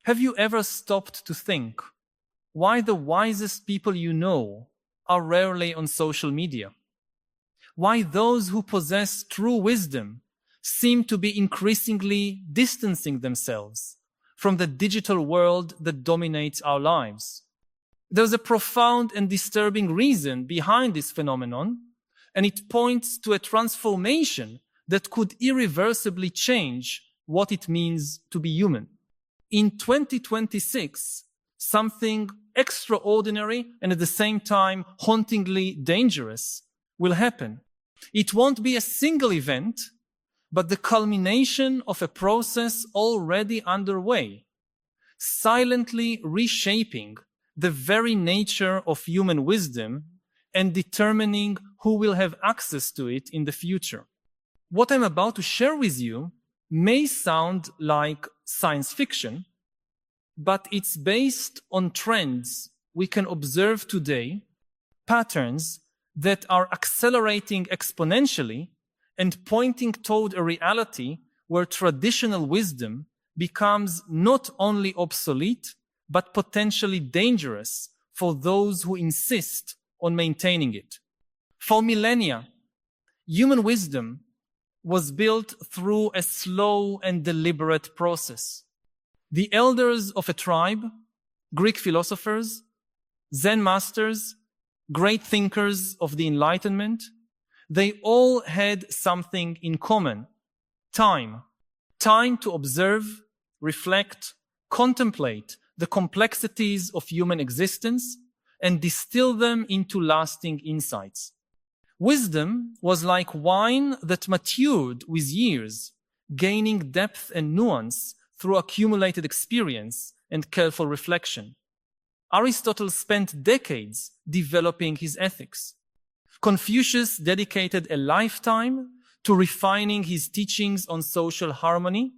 Have you ever stopped to think why the wisest people you know are rarely on social media? Why those who possess true wisdom seem to be increasingly distancing themselves from the digital world that dominates our lives? There's a profound and disturbing reason behind this phenomenon, and it points to a transformation that could irreversibly change what it means to be human. In 2026, something extraordinary and at the same time hauntingly dangerous will happen. It won't be a single event, but the culmination of a process already underway, silently reshaping the very nature of human wisdom and determining who will have access to it in the future. What I'm about to share with you may sound like science fiction, but it's based on trends we can observe today, patterns that are accelerating exponentially and pointing toward a reality where traditional wisdom becomes not only obsolete, but potentially dangerous for those who insist on maintaining it. For millennia, human wisdom was built through a slow and deliberate process. The elders of a tribe, Greek philosophers, Zen masters, great thinkers of the Enlightenment, they all had something in common: time. Time to observe, reflect, contemplate the complexities of human existence and distill them into lasting insights. Wisdom was like wine that matured with years, gaining depth and nuance through accumulated experience and careful reflection. Aristotle spent decades developing his ethics. Confucius dedicated a lifetime to refining his teachings on social harmony.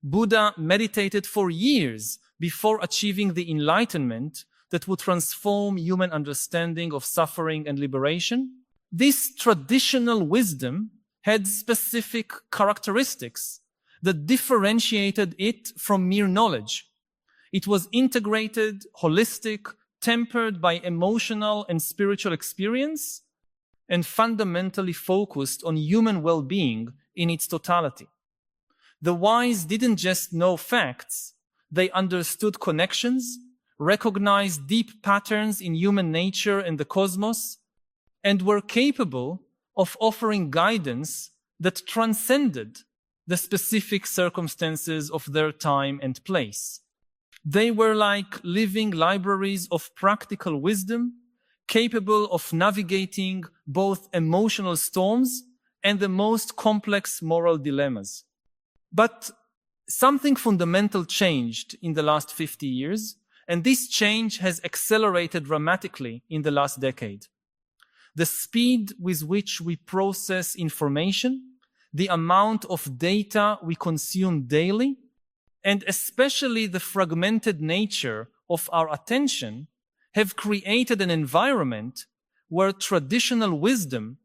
Buddha meditated for years before achieving the enlightenment that would transform human understanding of suffering and liberation. This traditional wisdom had specific characteristics that differentiated it from mere knowledge. It was integrated, holistic, tempered by emotional and spiritual experience, and fundamentally focused on human well-being in its totality. The wise didn't just know facts, they understood connections, recognized deep patterns in human nature and the cosmos, and were capable of offering guidance that transcended the specific circumstances of their time and place. They were like living libraries of practical wisdom, capable of navigating both emotional storms and the most complex moral dilemmas. But something fundamental changed in the last 50 years, and this change has accelerated dramatically in the last decade. The speed with which we process information, the amount of data we consume daily, and especially the fragmented nature of our attention have created an environment where traditional wisdom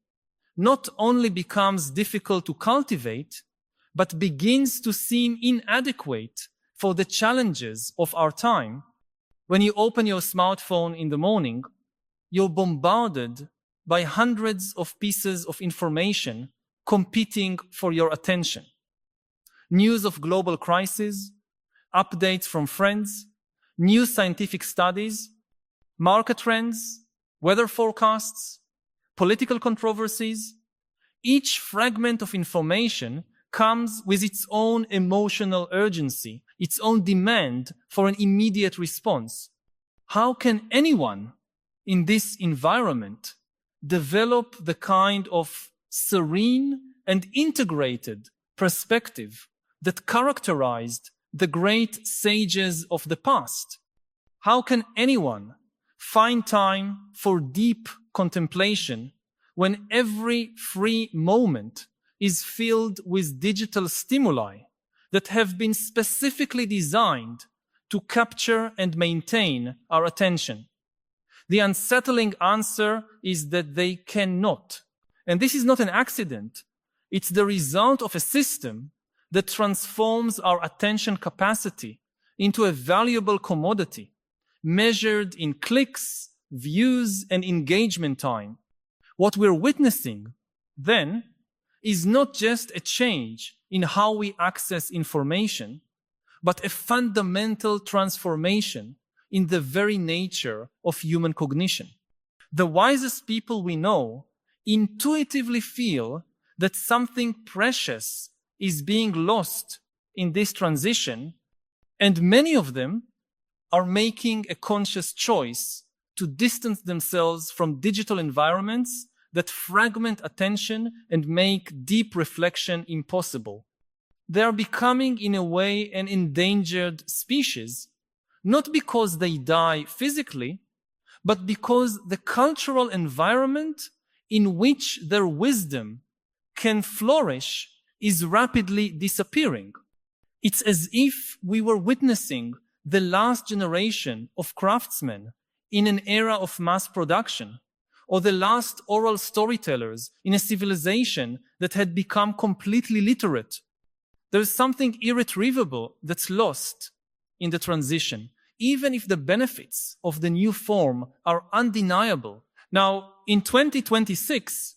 not only becomes difficult to cultivate, but begins to seem inadequate for the challenges of our time. When you open your smartphone in the morning, you're bombarded by hundreds of pieces of information competing for your attention. News of global crises, updates from friends, new scientific studies, market trends, weather forecasts, political controversies. Each fragment of information comes with its own emotional urgency, its own demand for an immediate response. How can anyone in this environment develop the kind of serene and integrated perspective that characterized the great sages of the past? How can anyone find time for deep contemplation when every free moment is filled with digital stimuli that have been specifically designed to capture and maintain our attention? The unsettling answer is that they cannot. And this is not an accident. It's the result of a system that transforms our attention capacity into a valuable commodity, measured in clicks, views, and engagement time. What we're witnessing, then, is not just a change in how we access information, but a fundamental transformation in the very nature of human cognition. The wisest people we know intuitively feel that something precious is being lost in this transition, and many of them are making a conscious choice to distance themselves from digital environments that fragment attention and make deep reflection impossible. They are becoming, in a way, an endangered species, not because they die physically, but because the cultural environment in which their wisdom can flourish is rapidly disappearing. It's as if we were witnessing the last generation of craftsmen in an era of mass production, or the last oral storytellers in a civilization that had become completely literate. There's something irretrievable that's lost in the transition, even if the benefits of the new form are undeniable. Now, in 2026,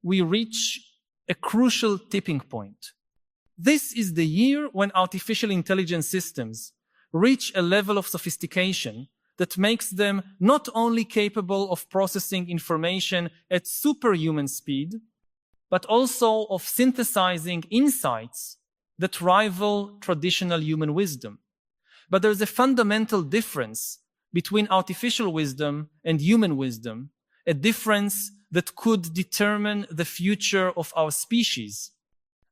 we reach a crucial tipping point. This is the year when artificial intelligence systems reach a level of sophistication that makes them not only capable of processing information at superhuman speed, but also of synthesizing insights that rival traditional human wisdom. But there's a fundamental difference between artificial wisdom and human wisdom, a difference that could determine the future of our species.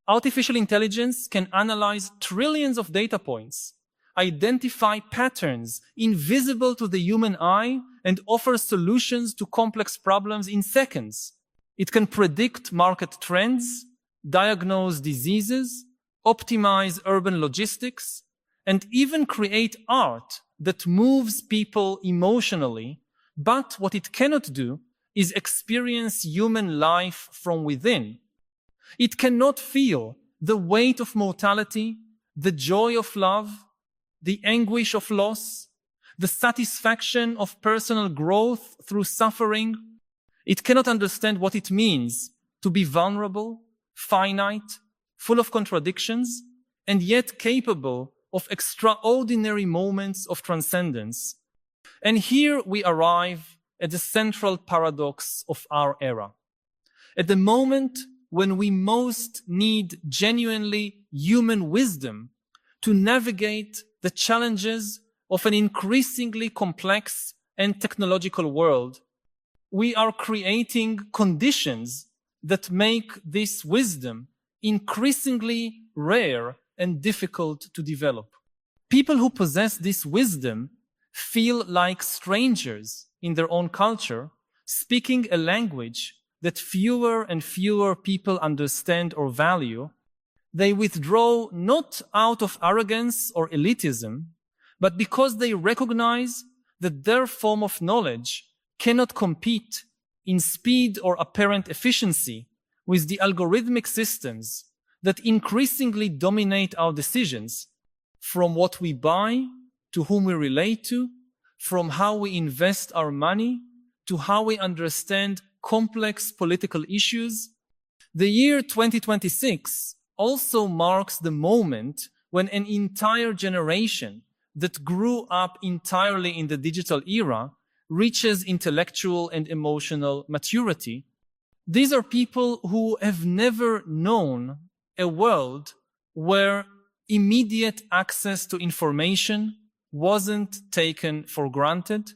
Artificial intelligence can analyze trillions of data points, identify patterns invisible to the human eye, and offer solutions to complex problems in seconds. It can predict market trends, diagnose diseases, optimize urban logistics, and even create art that moves people emotionally. But what it cannot do is experience human life from within. It cannot feel the weight of mortality, the joy of love, the anguish of loss, the satisfaction of personal growth through suffering. It cannot understand what it means to be vulnerable, finite, full of contradictions, and yet capable of extraordinary moments of transcendence. And here we arrive at the central paradox of our era. At the moment when we most need genuinely human wisdom to navigate the challenges of an increasingly complex and technological world, we are creating conditions that make this wisdom increasingly rare and difficult to develop. People who possess this wisdom feel like strangers in their own culture, speaking a language that fewer and fewer people understand or value. They withdraw not out of arrogance or elitism, but because they recognize that their form of knowledge cannot compete in speed or apparent efficiency with the algorithmic systems that increasingly dominate our decisions, from what we buy to whom we relate to, from how we invest our money to how we understand complex political issues. The year 2026 also marks the moment when an entire generation that grew up entirely in the digital era reaches intellectual and emotional maturity. These are people who have never known a world where immediate access to information wasn't taken for granted,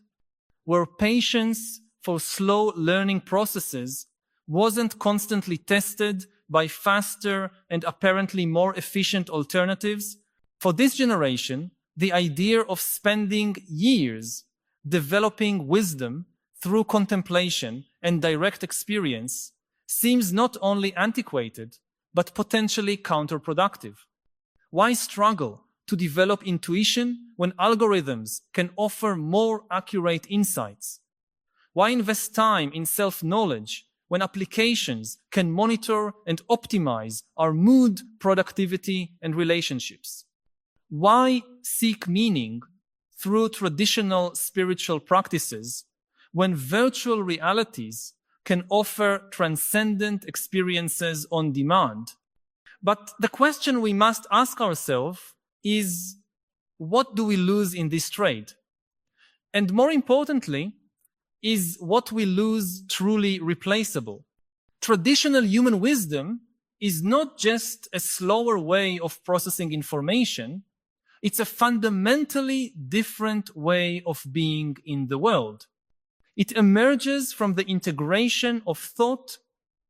where patience for slow learning processes wasn't constantly tested by faster and apparently more efficient alternatives. For this generation, the idea of spending years developing wisdom through contemplation and direct experience seems not only antiquated, but potentially counterproductive. Why struggle to develop intuition when algorithms can offer more accurate insights? Why invest time in self-knowledge when applications can monitor and optimize our mood, productivity, and relationships? Why seek meaning through traditional spiritual practices when virtual realities can offer transcendent experiences on demand? But the question we must ask ourselves is, what do we lose in this trade? And more importantly, is what we lose truly replaceable? Traditional human wisdom is not just a slower way of processing information, it's a fundamentally different way of being in the world. It emerges from the integration of thought,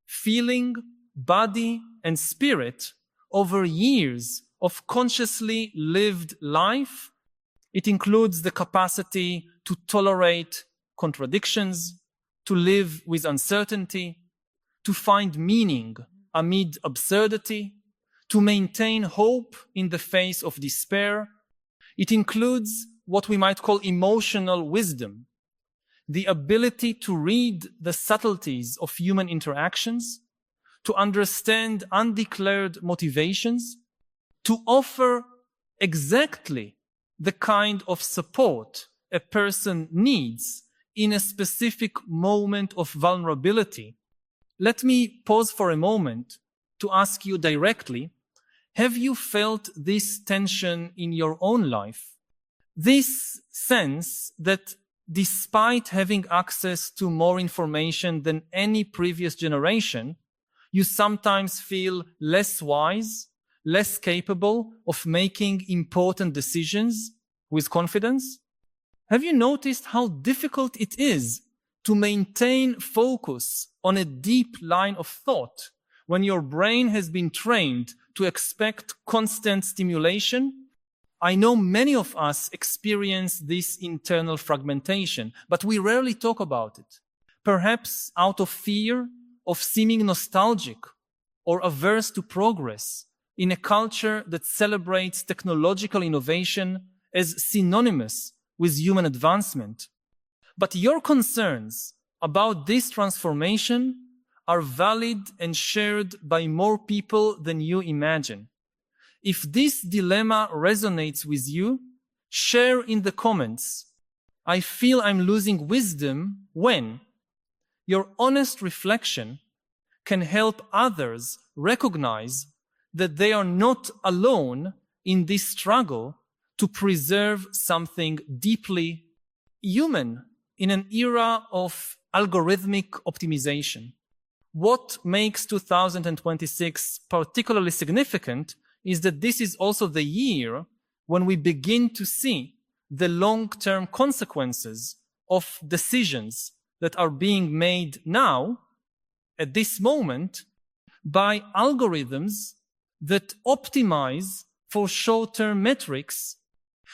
feeling, body, and spirit over years of consciously lived life. It includes the capacity to tolerate contradictions, to live with uncertainty, to find meaning amid absurdity, to maintain hope in the face of despair. It includes what we might call emotional wisdom, the ability to read the subtleties of human interactions, to understand undeclared motivations, to offer exactly the kind of support a person needs in a specific moment of vulnerability. Let me pause for a moment to ask you directly, have you felt this tension in your own life? This sense that despite having access to more information than any previous generation, you sometimes feel less wise, less capable of making important decisions with confidence? Have you noticed how difficult it is to maintain focus on a deep line of thought when your brain has been trained to expect constant stimulation? I know many of us experience this internal fragmentation, but we rarely talk about it. Perhaps out of fear of seeming nostalgic or averse to progress in a culture that celebrates technological innovation as synonymous with human advancement. But your concerns about this transformation are valid and shared by more people than you imagine. If this dilemma resonates with you, share in the comments, I feel I'm losing wisdom when. Your honest reflection can help others recognize that they are not alone in this struggle to preserve something deeply human in an era of algorithmic optimization. What makes 2026 particularly significant is that this is also the year when we begin to see the long-term consequences of decisions that are being made now, at this moment, by algorithms that optimize for short-term metrics.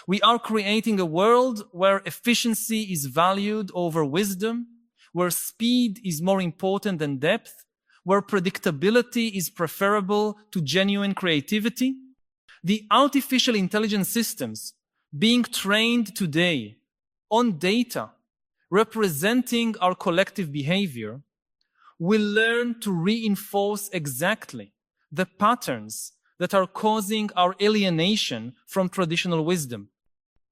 We are creating a world where efficiency is valued over wisdom, where speed is more important than depth, where predictability is preferable to genuine creativity. The artificial intelligence systems being trained today on data representing our collective behavior will learn to reinforce exactly the patterns that are causing our alienation from traditional wisdom.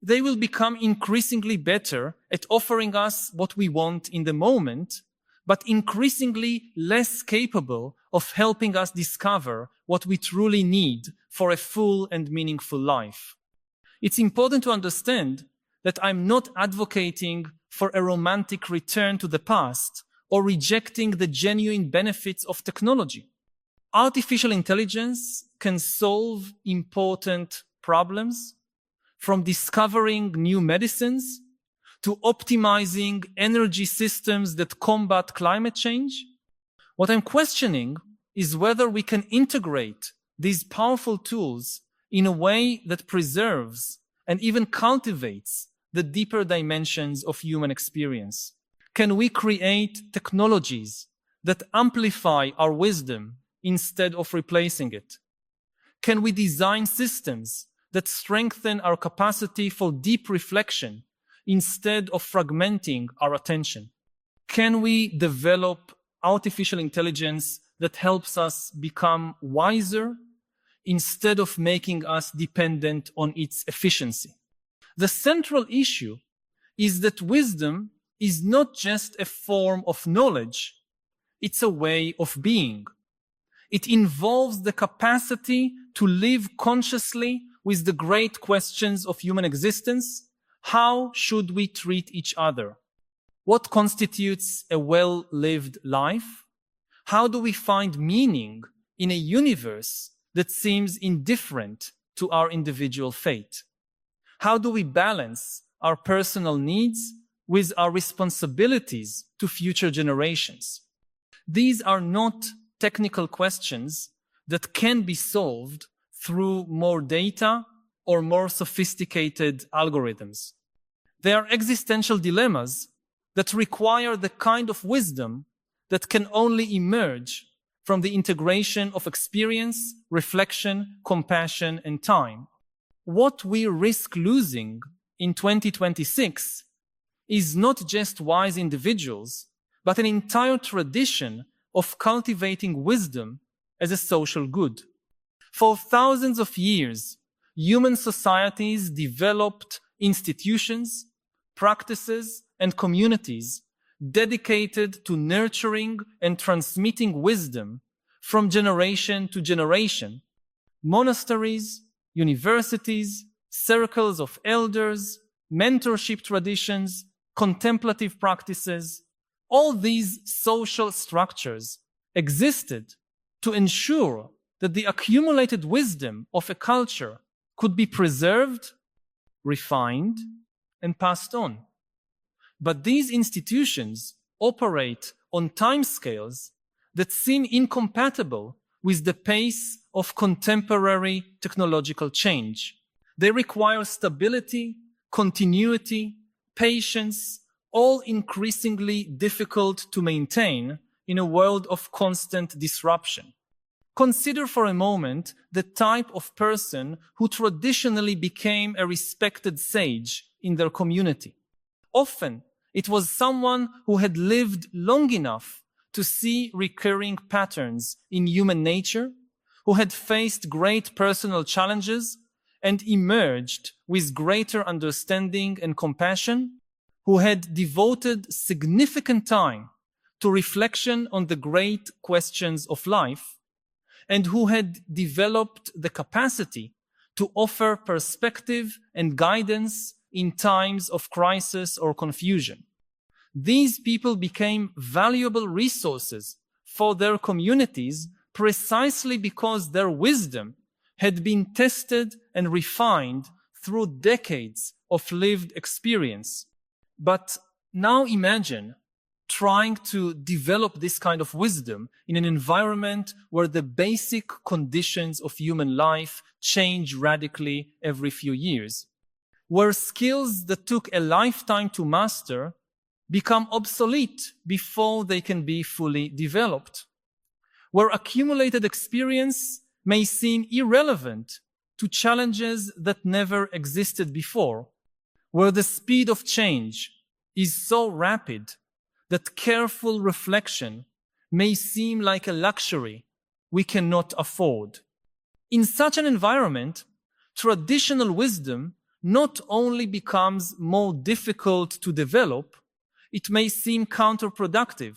They will become increasingly better at offering us what we want in the moment, but increasingly less capable of helping us discover what we truly need for a full and meaningful life. It's important to understand that I'm not advocating for a romantic return to the past or rejecting the genuine benefits of technology. Artificial intelligence can solve important problems, from discovering new medicines to optimizing energy systems that combat climate change. What I'm questioning is whether we can integrate these powerful tools in a way that preserves and even cultivates the deeper dimensions of human experience. Can we create technologies that amplify our wisdom instead of replacing it? Can we design systems that strengthen our capacity for deep reflection instead of fragmenting our attention? Can we develop artificial intelligence that helps us become wiser, instead of making us dependent on its efficiency. The central issue is that wisdom is not just a form of knowledge, it's a way of being. It involves the capacity to live consciously with the great questions of human existence. How should we treat each other? What constitutes a well-lived life? How do we find meaning in a universe that seems indifferent to our individual fate? How do we balance our personal needs with our responsibilities to future generations? These are not technical questions that can be solved through more data or more sophisticated algorithms. They are existential dilemmas that require the kind of wisdom that can only emerge from the integration of experience, reflection, compassion, and time. What we risk losing in 2026 is not just wise individuals, but an entire tradition of cultivating wisdom as a social good. For thousands of years, human societies developed institutions, practices, and communities dedicated to nurturing and transmitting wisdom from generation to generation. Monasteries, universities, circles of elders, mentorship traditions, contemplative practices, all these social structures existed to ensure that the accumulated wisdom of a culture could be preserved, refined, and passed on. But these institutions operate on timescales that seem incompatible with the pace of contemporary technological change. They require stability, continuity, patience, all increasingly difficult to maintain in a world of constant disruption. Consider for a moment the type of person who traditionally became a respected sage in their community. Often, it was someone who had lived long enough to see recurring patterns in human nature, who had faced great personal challenges and emerged with greater understanding and compassion, who had devoted significant time to reflection on the great questions of life, and who had developed the capacity to offer perspective and guidance in times of crisis or confusion. These people became valuable resources for their communities precisely because their wisdom had been tested and refined through decades of lived experience. But now imagine trying to develop this kind of wisdom in an environment where the basic conditions of human life change radically every few years, where skills that took a lifetime to master become obsolete before they can be fully developed, where accumulated experience may seem irrelevant to challenges that never existed before, where the speed of change is so rapid that careful reflection may seem like a luxury we cannot afford. In such an environment, traditional wisdom not only becomes more difficult to develop, it may seem counterproductive,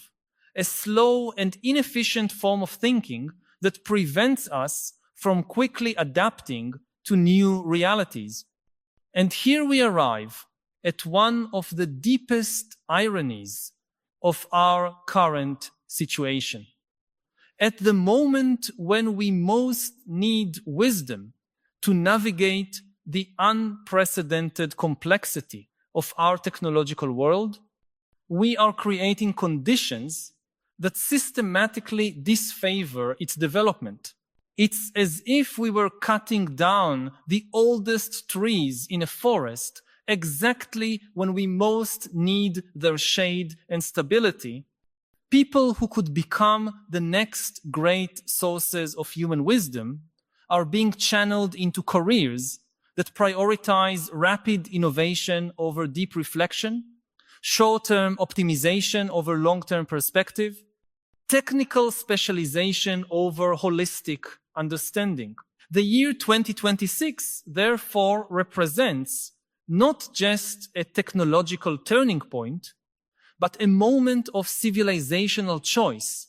a slow and inefficient form of thinking that prevents us from quickly adapting to new realities. And here we arrive at one of the deepest ironies of our current situation. At the moment when we most need wisdom to navigate the unprecedented complexity of our technological world, we are creating conditions that systematically disfavor its development. It's as if we were cutting down the oldest trees in a forest exactly when we most need their shade and stability. People who could become the next great sources of human wisdom are being channeled into careers that prioritize rapid innovation over deep reflection, short-term optimization over long-term perspective, technical specialization over holistic understanding. The year 2026, therefore, represents not just a technological turning point, but a moment of civilizational choice.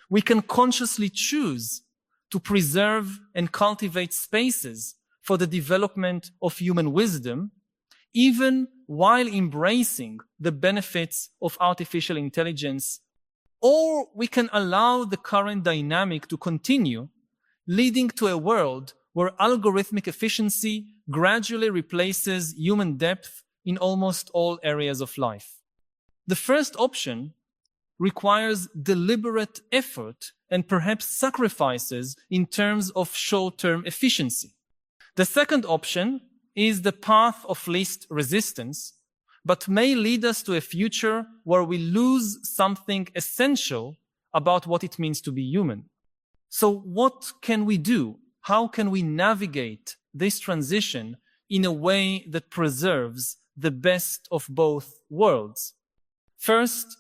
We can consciously choose to preserve and cultivate spaces for the development of human wisdom, even while embracing the benefits of artificial intelligence. Or we can allow the current dynamic to continue, leading to a world where algorithmic efficiency gradually replaces human depth in almost all areas of life. The first option requires deliberate effort and perhaps sacrifices in terms of short-term efficiency. The second option is the path of least resistance, but may lead us to a future where we lose something essential about what it means to be human. So what can we do? How can we navigate this transition in a way that preserves the best of both worlds? First,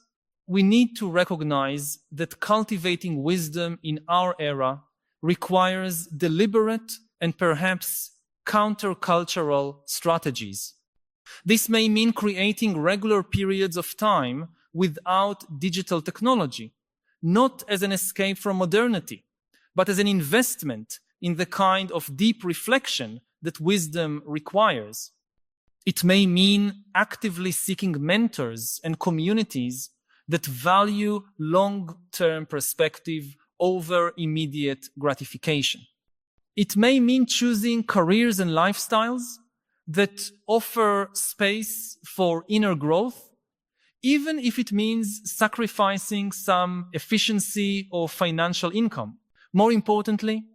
we need to recognize that cultivating wisdom in our era requires deliberate and perhaps countercultural strategies. This may mean creating regular periods of time without digital technology, not as an escape from modernity, but as an investment in the kind of deep reflection that wisdom requires. It may mean actively seeking mentors and communities that value long-term perspective over immediate gratification. It may mean choosing careers and lifestyles that offer space for inner growth, even if it means sacrificing some efficiency or financial income. More importantly,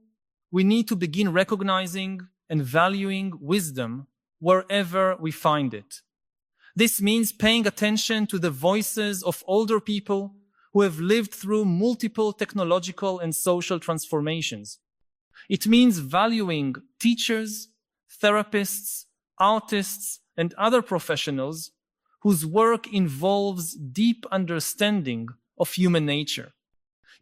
we need to begin recognizing and valuing wisdom wherever we find it. This means paying attention to the voices of older people who have lived through multiple technological and social transformations. It means valuing teachers, therapists, artists, and other professionals whose work involves deep understanding of human nature.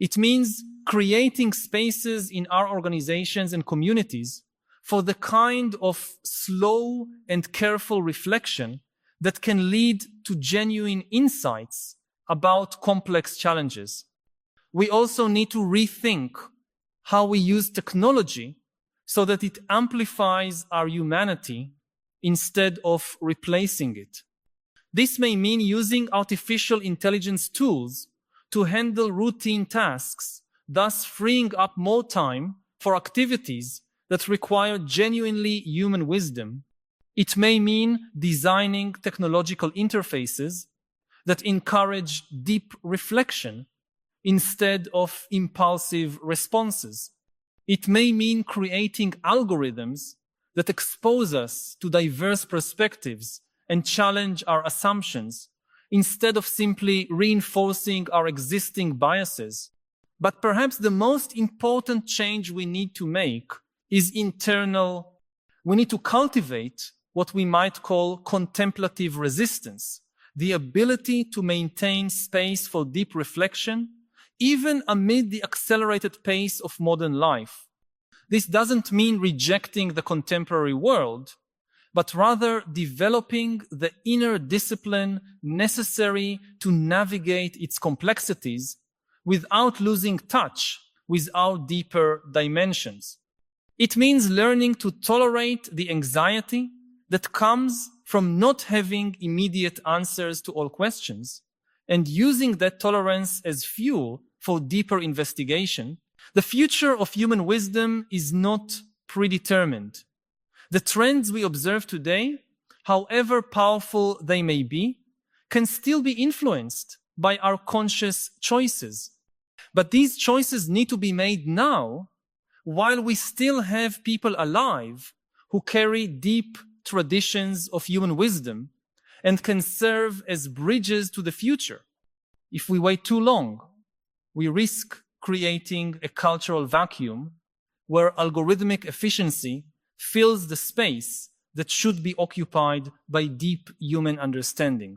It means creating spaces in our organizations and communities for the kind of slow and careful reflection that can lead to genuine insights about complex challenges. We also need to rethink how we use technology so that it amplifies our humanity instead of replacing it. This may mean using artificial intelligence tools to handle routine tasks, thus freeing up more time for activities that require genuinely human wisdom. It may mean designing technological interfaces that encourage deep reflection instead of impulsive responses. It may mean creating algorithms that expose us to diverse perspectives and challenge our assumptions instead of simply reinforcing our existing biases. But perhaps the most important change we need to make is internal. We need to cultivate what we might call contemplative resistance, the ability to maintain space for deep reflection, even amid the accelerated pace of modern life. This doesn't mean rejecting the contemporary world, but rather developing the inner discipline necessary to navigate its complexities without losing touch with our deeper dimensions. It means learning to tolerate the anxiety that comes from not having immediate answers to all questions and using that tolerance as fuel for deeper investigation. The future of human wisdom is not predetermined. The trends we observe today, however powerful they may be, can still be influenced by our conscious choices. But these choices need to be made now, while we still have people alive who carry deep traditions of human wisdom and can serve as bridges to the future. If we wait too long, we risk creating a cultural vacuum where algorithmic efficiency fills the space that should be occupied by deep human understanding.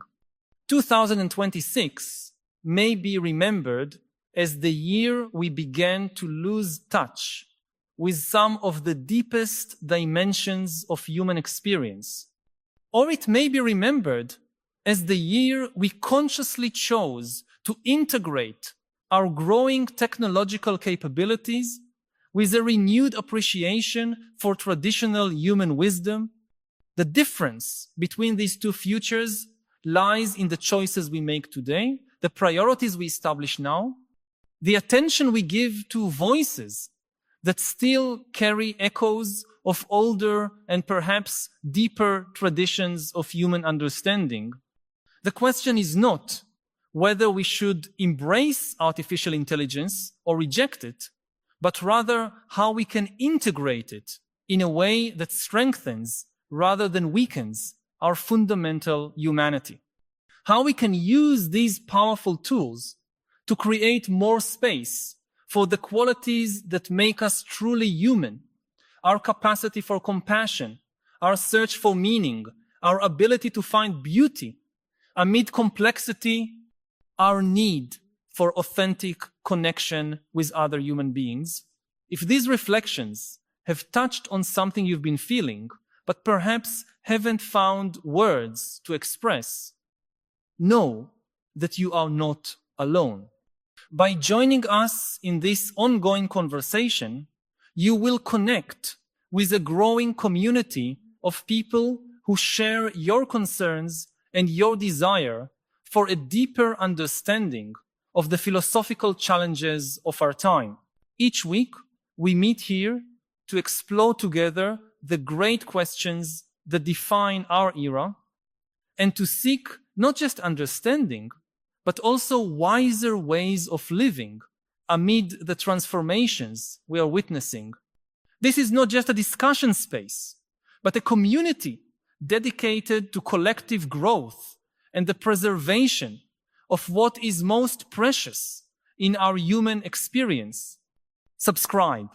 2026 may be remembered as the year we began to lose touch with some of the deepest dimensions of human experience. Or it may be remembered as the year we consciously chose to integrate our growing technological capabilities with a renewed appreciation for traditional human wisdom. The difference between these two futures lies in the choices we make today, the priorities we establish now, the attention we give to voices that still carry echoes of older and perhaps deeper traditions of human understanding. The question is not whether we should embrace artificial intelligence or reject it, but rather how we can integrate it in a way that strengthens rather than weakens our fundamental humanity. How we can use these powerful tools to create more space for the qualities that make us truly human, our capacity for compassion, our search for meaning, our ability to find beauty amid complexity, our need for authentic connection with other human beings. If these reflections have touched on something you've been feeling, but perhaps haven't found words to express, know that you are not alone. By joining us in this ongoing conversation, you will connect with a growing community of people who share your concerns and your desire for a deeper understanding of the philosophical challenges of our time. Each week, we meet here to explore together the great questions that define our era and to seek not just understanding, but also wiser ways of living amid the transformations we are witnessing. This is not just a discussion space, but a community dedicated to collective growth and the preservation of what is most precious in our human experience. Subscribe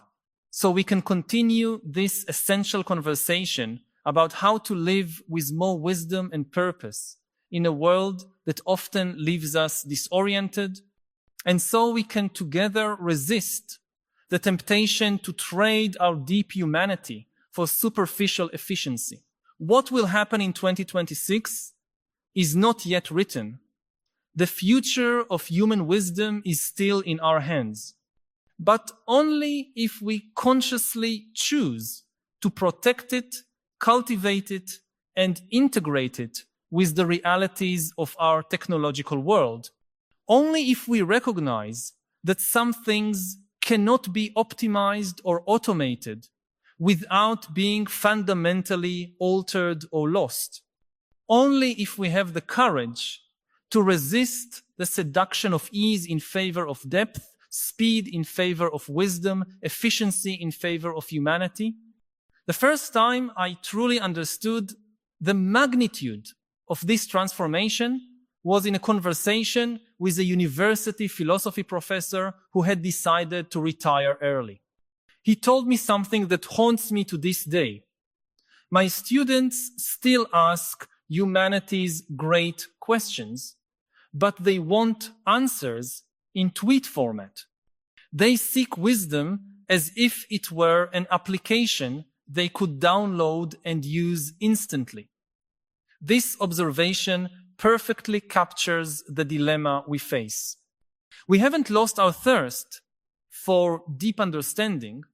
so we can continue this essential conversation about how to live with more wisdom and purpose in a world that often leaves us disoriented, and so we can together resist the temptation to trade our deep humanity for superficial efficiency. What will happen in 2026 is not yet written. The future of human wisdom is still in our hands, but only if we consciously choose to protect it, cultivate it, and integrate it with the realities of our technological world. Only if we recognize that some things cannot be optimized or automated without being fundamentally altered or lost. Only if we have the courage to resist the seduction of ease in favor of depth, speed in favor of wisdom, efficiency in favor of humanity. The first time I truly understood the magnitude of this transformation was in a conversation with a university philosophy professor who had decided to retire early. He told me something that haunts me to this day. My students still ask humanity's great questions, but they want answers in tweet format. They seek wisdom as if it were an application they could download and use instantly. This observation perfectly captures the dilemma we face. We haven't lost our thirst for deep understanding,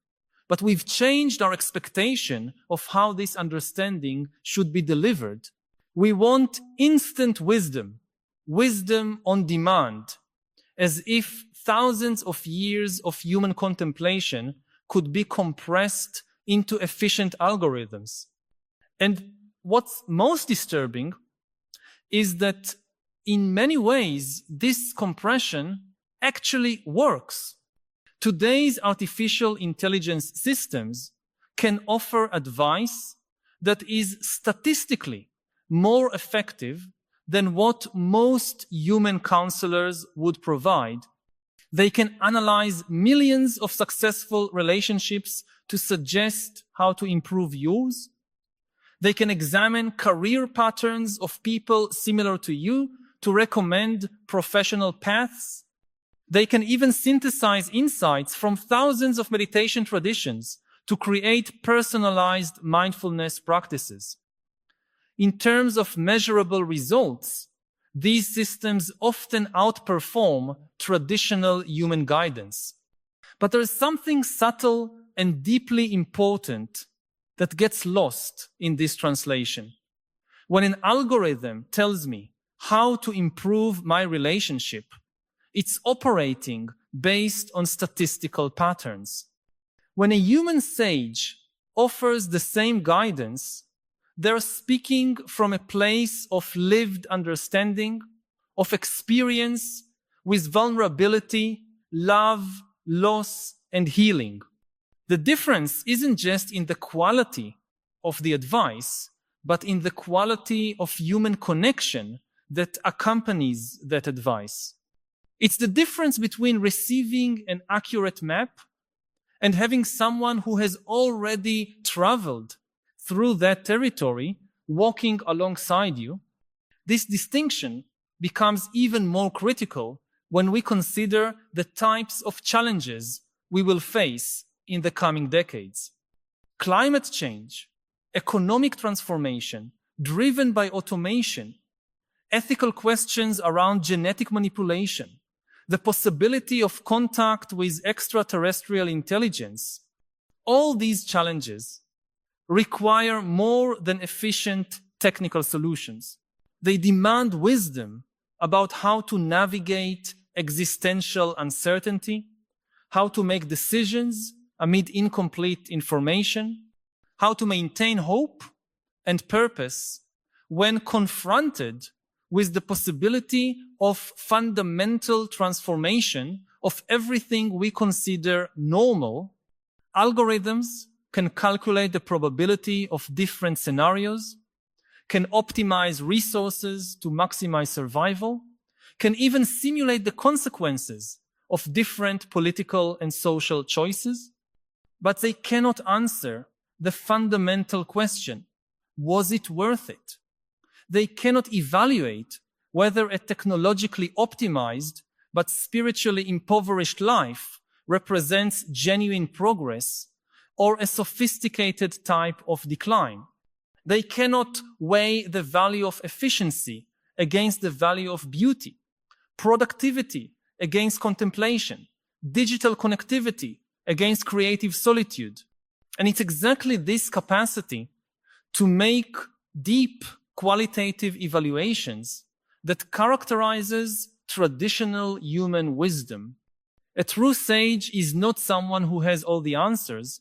but we've changed our expectation of how this understanding should be delivered. We want instant wisdom, wisdom on demand, as if thousands of years of human contemplation could be compressed into efficient algorithms. And what's most disturbing is that in many ways, this compression actually works. Today's artificial intelligence systems can offer advice that is statistically more effective than what most human counselors would provide. They can analyze millions of successful relationships to suggest how to improve yours. They can examine career patterns of people similar to you to recommend professional paths. They can even synthesize insights from thousands of meditation traditions to create personalized mindfulness practices. In terms of measurable results, these systems often outperform traditional human guidance. But there is something subtle and deeply important that gets lost in this translation. When an algorithm tells me how to improve my relationship, it's operating based on statistical patterns. When a human sage offers the same guidance, they're speaking from a place of lived understanding, of experience with vulnerability, love, loss, and healing. The difference isn't just in the quality of the advice, but in the quality of human connection that accompanies that advice. It's the difference between receiving an accurate map and having someone who has already traveled through that territory walking alongside you. This distinction becomes even more critical when we consider the types of challenges we will face in the coming decades. Climate change, economic transformation driven by automation, ethical questions around genetic manipulation, the possibility of contact with extraterrestrial intelligence, all these challenges require more than efficient technical solutions. They demand wisdom about how to navigate existential uncertainty, how to make decisions amid incomplete information, how to maintain hope and purpose when confronted with the possibility of fundamental transformation of everything we consider normal. Algorithms can calculate the probability of different scenarios, can optimize resources to maximize survival, can even simulate the consequences of different political and social choices, but they cannot answer the fundamental question, was it worth it? They cannot evaluate whether a technologically optimized but spiritually impoverished life represents genuine progress or a sophisticated type of decline. They cannot weigh the value of efficiency against the value of beauty, productivity against contemplation, digital connectivity against creative solitude. And it's exactly this capacity to make deep qualitative evaluations that characterizes traditional human wisdom. A true sage is not someone who has all the answers,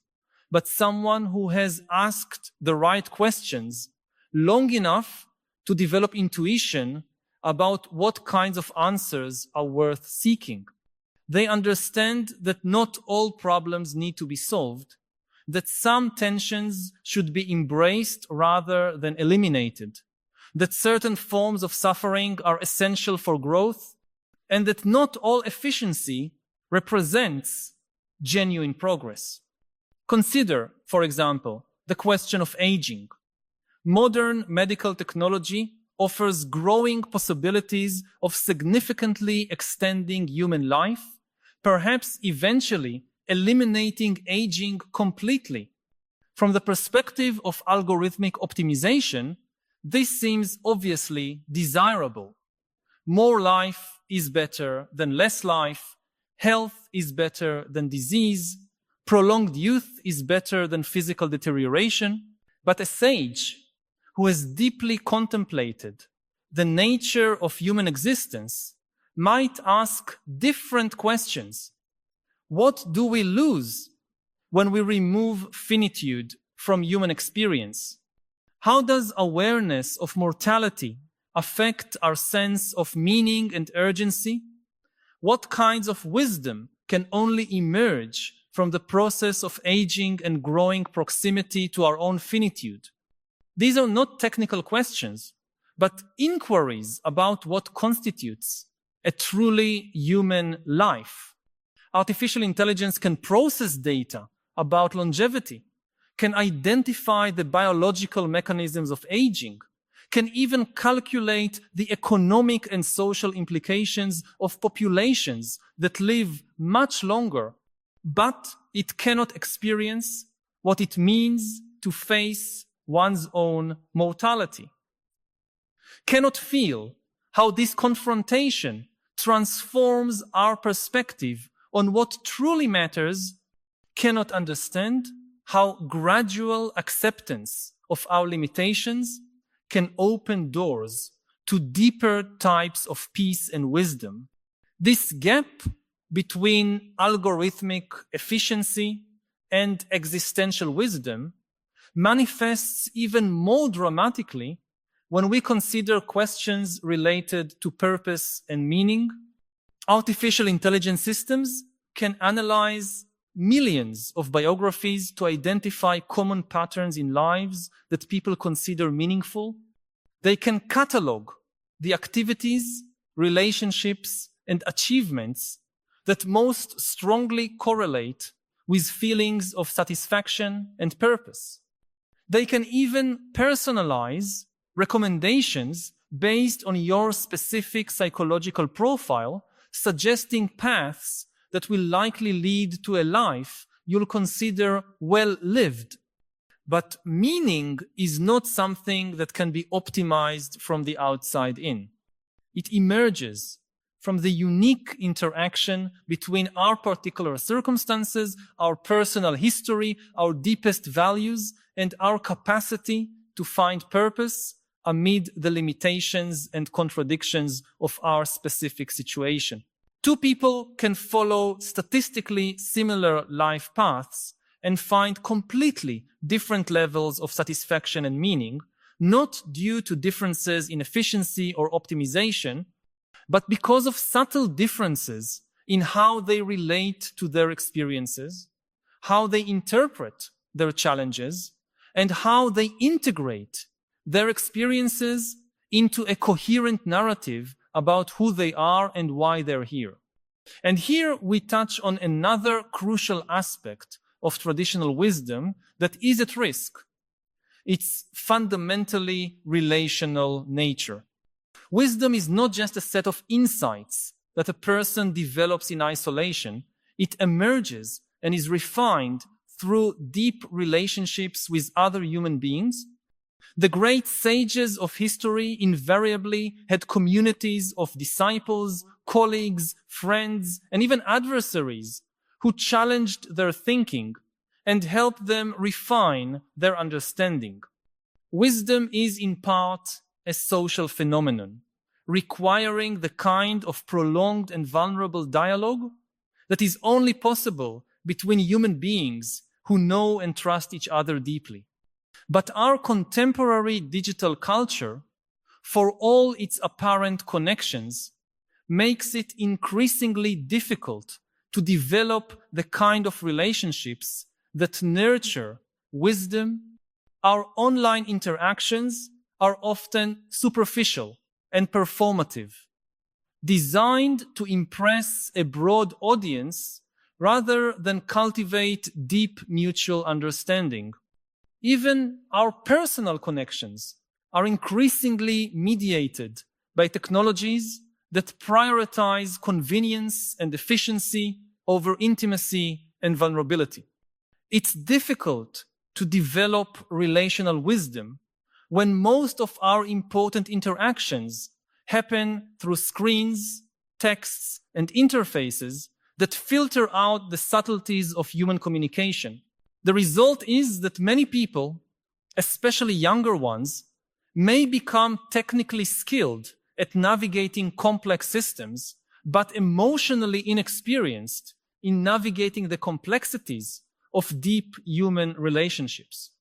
but someone who has asked the right questions long enough to develop intuition about what kinds of answers are worth seeking. They understand that not all problems need to be solved, that some tensions should be embraced rather than eliminated, that certain forms of suffering are essential for growth, and that not all efficiency represents genuine progress. Consider, for example, the question of aging. Modern medical technology offers growing possibilities of significantly extending human life, perhaps eventually eliminating aging completely. From the perspective of algorithmic optimization, this seems obviously desirable. More life is better than less life. Health is better than disease. Prolonged youth is better than physical deterioration. But a sage who has deeply contemplated the nature of human existence might ask different questions. What do we lose when we remove finitude from human experience? How does awareness of mortality affect our sense of meaning and urgency? What kinds of wisdom can only emerge from the process of aging and growing proximity to our own finitude? These are not technical questions, but inquiries about what constitutes a truly human life. Artificial intelligence can process data about longevity, can identify the biological mechanisms of aging, can even calculate the economic and social implications of populations that live much longer, but it cannot experience what it means to face one's own mortality. Cannot feel how this confrontation transforms our perspective on what truly matters, cannot understand how gradual acceptance of our limitations can open doors to deeper types of peace and wisdom. This gap between algorithmic efficiency and existential wisdom manifests even more dramatically when we consider questions related to purpose and meaning. Artificial intelligence systems can analyze millions of biographies to identify common patterns in lives that people consider meaningful. They can catalog the activities, relationships, and achievements that most strongly correlate with feelings of satisfaction and purpose. They can even personalize recommendations based on your specific psychological profile, suggesting paths that will likely lead to a life you'll consider well-lived. But meaning is not something that can be optimized from the outside in. It emerges from the unique interaction between our particular circumstances, our personal history, our deepest values, and our capacity to find purpose amid the limitations and contradictions of our specific situation. Two people can follow statistically similar life paths and find completely different levels of satisfaction and meaning, not due to differences in efficiency or optimization, but because of subtle differences in how they relate to their experiences, how they interpret their challenges, and how they integrate their experiences into a coherent narrative about who they are and why they're here. And here we touch on another crucial aspect of traditional wisdom that is at risk. Its fundamentally relational nature. Wisdom is not just a set of insights that a person develops in isolation. It emerges and is refined through deep relationships with other human beings. The great sages of history invariably had communities of disciples, colleagues, friends, and even adversaries who challenged their thinking and helped them refine their understanding. Wisdom is in part a social phenomenon, requiring the kind of prolonged and vulnerable dialogue that is only possible between human beings who know and trust each other deeply. But our contemporary digital culture, for all its apparent connections, makes it increasingly difficult to develop the kind of relationships that nurture wisdom. Our online interactions are often superficial and performative, designed to impress a broad audience rather than cultivate deep mutual understanding. Even our personal connections are increasingly mediated by technologies that prioritize convenience and efficiency over intimacy and vulnerability. It's difficult to develop relational wisdom when most of our important interactions happen through screens, texts, and interfaces that filter out the subtleties of human communication. The result is that many people, especially younger ones, may become technically skilled at navigating complex systems, but emotionally inexperienced in navigating the complexities of deep human relationships.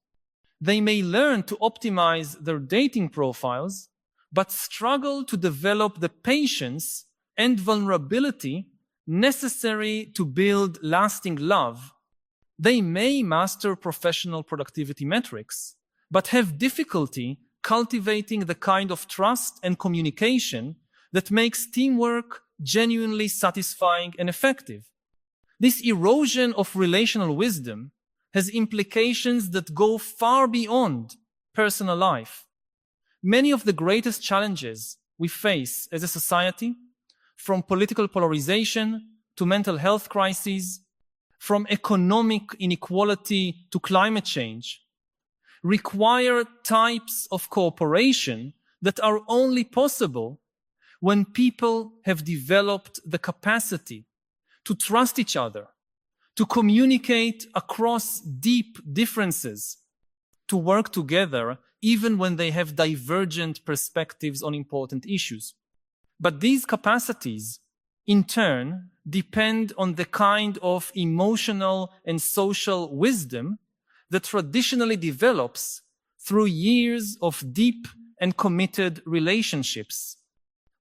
They may learn to optimize their dating profiles, but struggle to develop the patience and vulnerability necessary to build lasting love. They may master professional productivity metrics, but have difficulty cultivating the kind of trust and communication that makes teamwork genuinely satisfying and effective. This erosion of relational wisdom has implications that go far beyond personal life. Many of the greatest challenges we face as a society, from political polarization to mental health crises, from economic inequality to climate change, require types of cooperation that are only possible when people have developed the capacity to trust each other, to communicate across deep differences, to work together even when they have divergent perspectives on important issues. But these capacities, in turn, depend on the kind of emotional and social wisdom that traditionally develops through years of deep and committed relationships.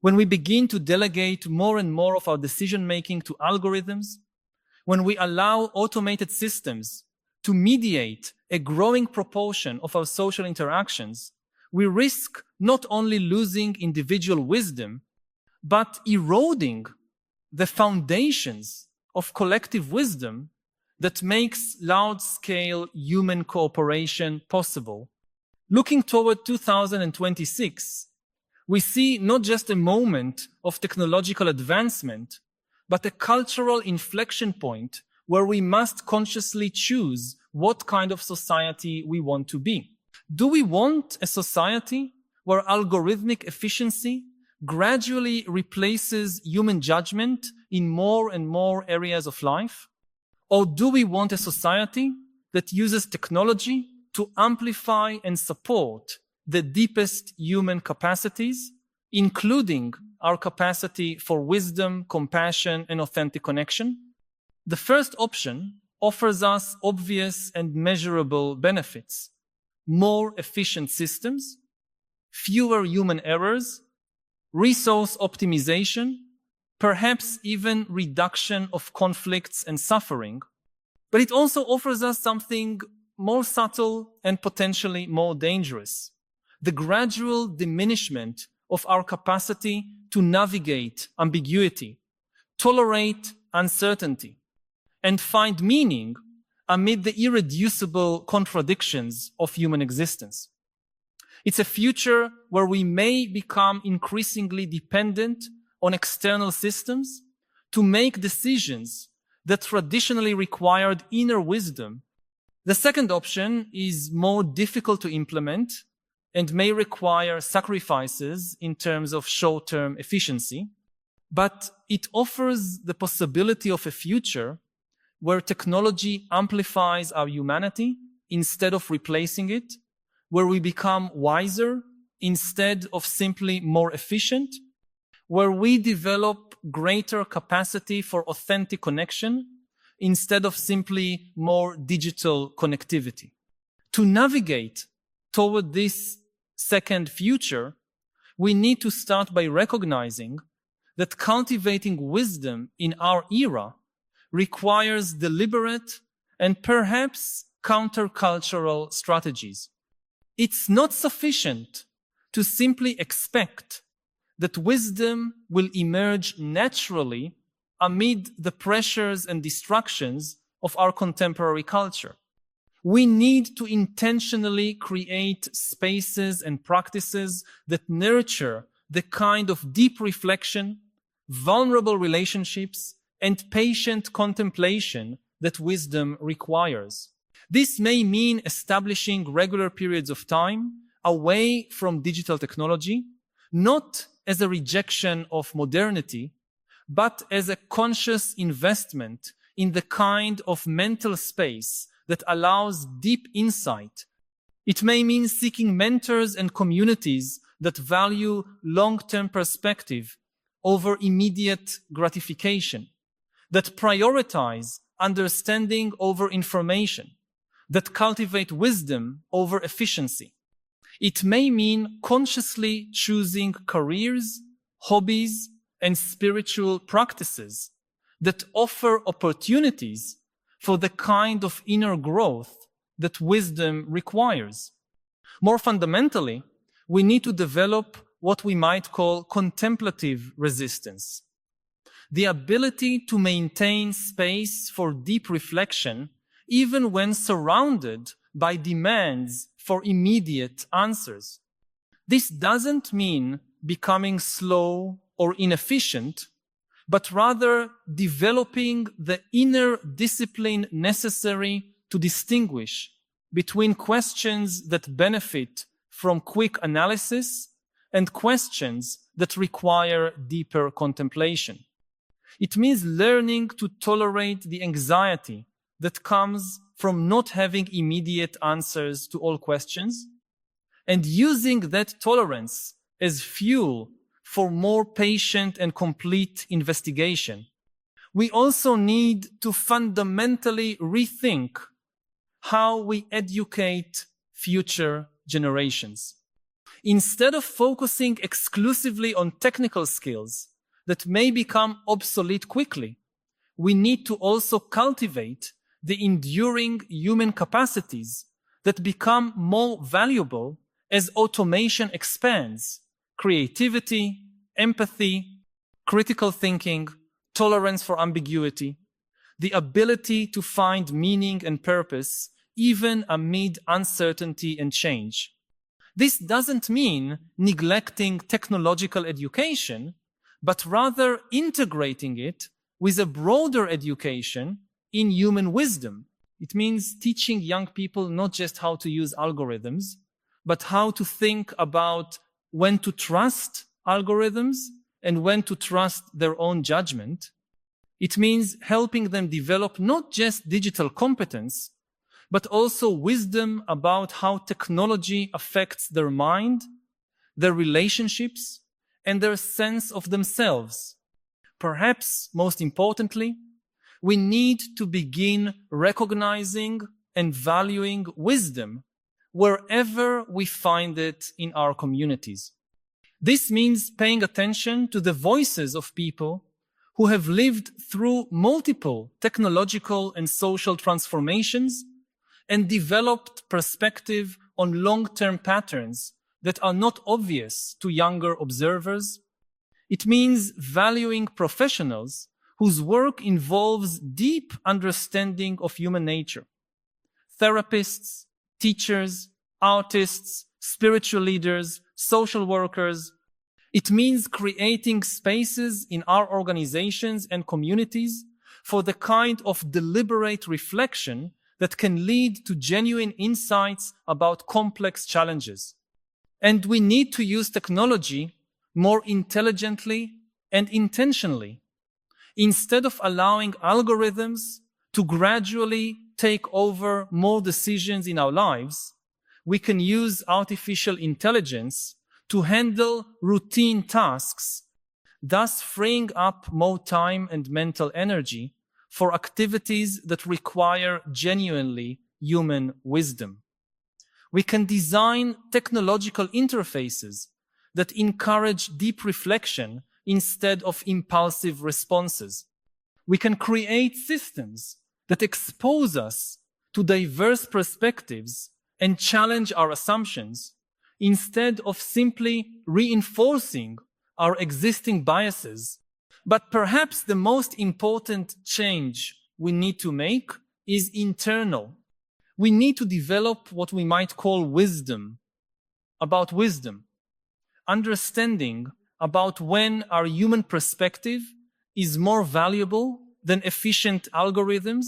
When we begin to delegate more and more of our decision-making to algorithms, when we allow automated systems to mediate a growing proportion of our social interactions, we risk not only losing individual wisdom, but eroding the foundations of collective wisdom that makes large-scale human cooperation possible. Looking toward 2026, we see not just a moment of technological advancement, but a cultural inflection point where we must consciously choose what kind of society we want to be. Do we want a society where algorithmic efficiency gradually replaces human judgment in more and more areas of life? Or do we want a society that uses technology to amplify and support the deepest human capacities, including our capacity for wisdom, compassion, and authentic connection? The first option offers us obvious and measurable benefits: more efficient systems, fewer human errors, resource optimization, perhaps even reduction of conflicts and suffering. But it also offers us something more subtle and potentially more dangerous: the gradual diminishment of our capacity to navigate ambiguity, tolerate uncertainty, and find meaning amid the irreducible contradictions of human existence. It's a future where we may become increasingly dependent on external systems to make decisions that traditionally required inner wisdom. The second option is more difficult to implement and may require sacrifices in terms of short-term efficiency, but it offers the possibility of a future where technology amplifies our humanity instead of replacing it, where we become wiser instead of simply more efficient, where we develop greater capacity for authentic connection instead of simply more digital connectivity. To navigate toward this second future, we need to start by recognizing that cultivating wisdom in our era requires deliberate and perhaps countercultural strategies. It's not sufficient to simply expect that wisdom will emerge naturally amid the pressures and distractions of our contemporary culture. We need to intentionally create spaces and practices that nurture the kind of deep reflection, vulnerable relationships, and patient contemplation that wisdom requires. This may mean establishing regular periods of time away from digital technology, not as a rejection of modernity, but as a conscious investment in the kind of mental space that allows deep insight. It may mean seeking mentors and communities that value long-term perspective over immediate gratification, that prioritize understanding over information, that cultivate wisdom over efficiency. It may mean consciously choosing careers, hobbies, and spiritual practices that offer opportunities for the kind of inner growth that wisdom requires. More fundamentally, we need to develop what we might call contemplative resistance, the ability to maintain space for deep reflection even when surrounded by demands for immediate answers. This doesn't mean becoming slow or inefficient, but rather developing the inner discipline necessary to distinguish between questions that benefit from quick analysis and questions that require deeper contemplation. It means learning to tolerate the anxiety that comes from not having immediate answers to all questions, and using that tolerance as fuel for more patient and complete investigation. We also need to fundamentally rethink how we educate future generations. Instead of focusing exclusively on technical skills that may become obsolete quickly, we need to also cultivate the enduring human capacities that become more valuable as automation expands: creativity, empathy, critical thinking, tolerance for ambiguity, the ability to find meaning and purpose even amid uncertainty and change. This doesn't mean neglecting technological education, but rather integrating it with a broader education in human wisdom. It means teaching young people not just how to use algorithms, but how to think about when to trust algorithms and when to trust their own judgment. It means helping them develop not just digital competence, but also wisdom about how technology affects their mind, their relationships, and their sense of themselves. Perhaps most importantly, we need to begin recognizing and valuing wisdom wherever we find it in our communities. This means paying attention to the voices of people who have lived through multiple technological and social transformations and developed perspective on long-term patterns that are not obvious to younger observers. It means valuing professionals whose work involves deep understanding of human nature. Therapists, teachers, artists, spiritual leaders, social workers. It means creating spaces in our organizations and communities for the kind of deliberate reflection that can lead to genuine insights about complex challenges. And we need to use technology more intelligently and intentionally. Instead of allowing algorithms to gradually take over more decisions in our lives, we can use artificial intelligence to handle routine tasks, thus freeing up more time and mental energy for activities that require genuinely human wisdom. We can design technological interfaces that encourage deep reflection instead of impulsive responses. We can create systems that expose us to diverse perspectives and challenge our assumptions instead of simply reinforcing our existing biases. But perhaps the most important change we need to make is internal. We need to develop what we might call wisdom, about wisdom, understanding about when our human perspective is more valuable than efficient algorithms,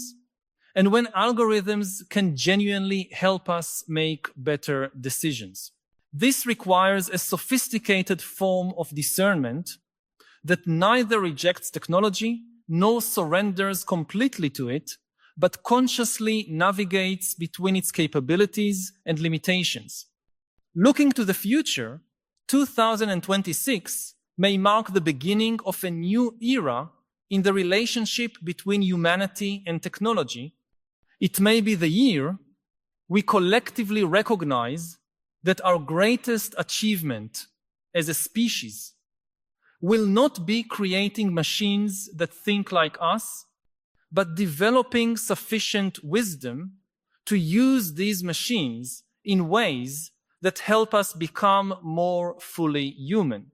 and when algorithms can genuinely help us make better decisions. This requires a sophisticated form of discernment that neither rejects technology nor surrenders completely to it, but consciously navigates between its capabilities and limitations. Looking to the future, 2026 may mark the beginning of a new era in the relationship between humanity and technology. It may be the year we collectively recognize that our greatest achievement as a species will not be creating machines that think like us, but developing sufficient wisdom to use these machines in ways that help us become more fully human.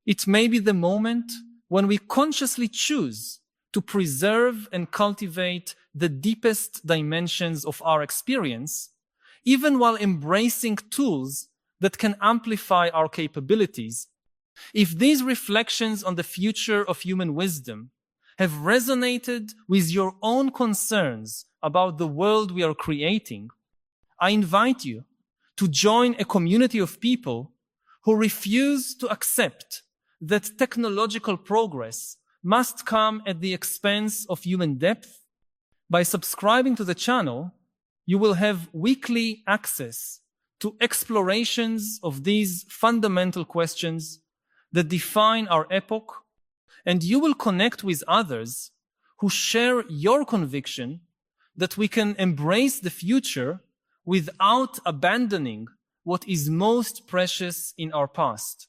It may be the moment when we consciously choose to preserve and cultivate the deepest dimensions of our experience, even while embracing tools that can amplify our capabilities. If these reflections on the future of human wisdom have resonated with your own concerns about the world we are creating, I invite you to join a community of people who refuse to accept that technological progress must come at the expense of human depth. By subscribing to the channel, you will have weekly access to explorations of these fundamental questions that define our epoch, and you will connect with others who share your conviction that we can embrace the future without abandoning what is most precious in our past.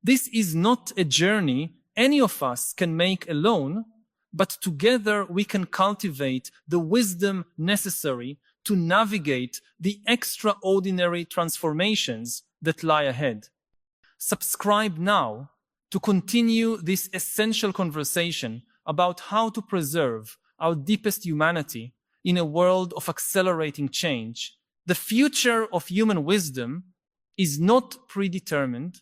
This is not a journey any of us can make alone, but together we can cultivate the wisdom necessary to navigate the extraordinary transformations that lie ahead. Subscribe now to continue this essential conversation about how to preserve our deepest humanity in a world of accelerating change. The future of human wisdom is not predetermined.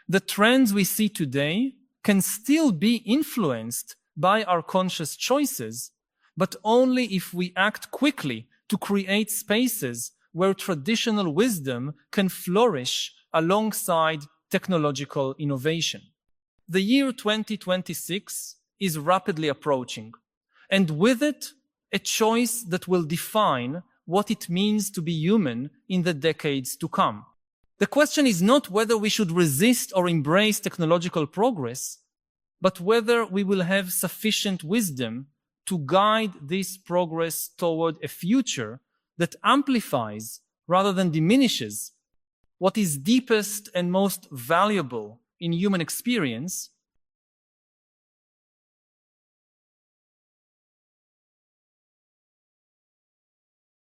The trends we see today can still be influenced by our conscious choices, but only if we act quickly to create spaces where traditional wisdom can flourish alongside technological innovation. The year 2026 is rapidly approaching, and with it, a choice that will define what it means to be human in the decades to come. The question is not whether we should resist or embrace technological progress, but whether we will have sufficient wisdom to guide this progress toward a future that amplifies rather than diminishes what is deepest and most valuable in human experience,